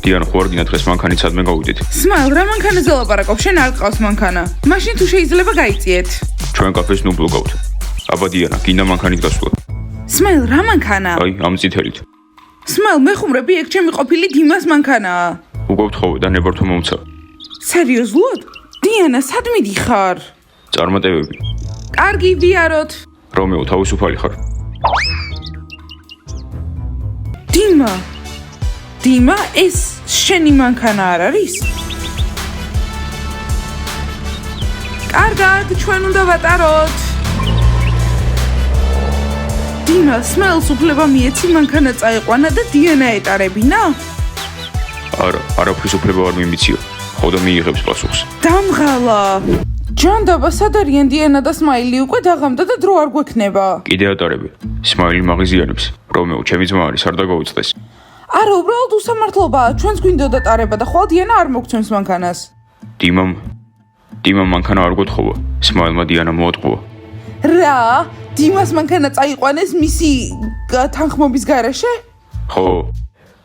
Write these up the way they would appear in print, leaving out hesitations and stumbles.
დიანა ხო არ გინდა დღეს მანქანით სადმე გავიდეთ? სმაილ, რა მანქანაზე ლაპარაკობ? შენ არ გყავს მანქანა. მაშინ თუ შეიძლება გაიწიეთ. ჩვენ კაფეს ნუ ბლოკავთ. აბა დიანა, გინდა მანქანით გასვლა. სმაილ, რა მანქანა? აი, ამ წითელით. სმაილ, მეხუმრები ეგ ჩემი ყოფილი დიმას მანქანაა. უკვე ვთხოვე და ნებართვა მომცა. სერიოზულად? დიანა, სად მიდიხარ? წარმატებები. კარგი, ვიაროთ. რომეო, თავისუფალი ხარ? დიმა, ეს შენი მანქანა არ არის? კარგად, ჩვენ უნდა ვატაროთ. დიმა, სმაილს უფლება მიეცი მანქანა წაიყვანა და დიანა ეტარებინა? არა, არაფრის უფლება არ მიმიციო. ხო და მიიღებს პასუხს. დამღალა. ჯანდაბა, სად არიან დიანა და სმაილი? უკვე დაღამდა და დრო არ გვექნება. კიდე ატარები. სმაილი მაღიზიანებს. რომეო, ჩემი ძმა არის, არ დაგაუწყდეს. არა, უბრალოდ უსამართლობაა. ჩვენს გვინდოდა ტარება და ხვალ დიანა არ მოგცემს მანქანას. დიმამ მანქანა არ გეთხოვა. სმაილმა დიანა მოატყუა. რა? დიმას მანქანა წაიყვანეს მისი თანხმობის გარეშე? ხო.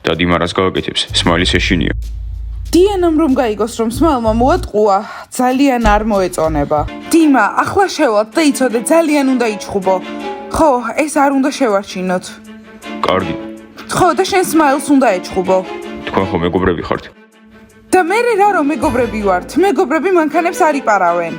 და დიმა რას გააკეთებს? სმაილის ეშინია. დიანამ რომ გაიგოს, რომ სმაილმა მოატყუა, ძალიან არ მოეწონება. დიმა, ახლა შევალთ და იცოდე, ძალიან უნდა იჩხუბო. ხო, ეს არ უნდა შევარჩინოთ. კარგი. ხო, და შენ სმაილს უნდა ეჩხუბო. თქვენ ხო მეგობრები ხართ? და მე რა რომ მეგობრები ვართ? მეგობრები მანქანებს არ იპარავენ.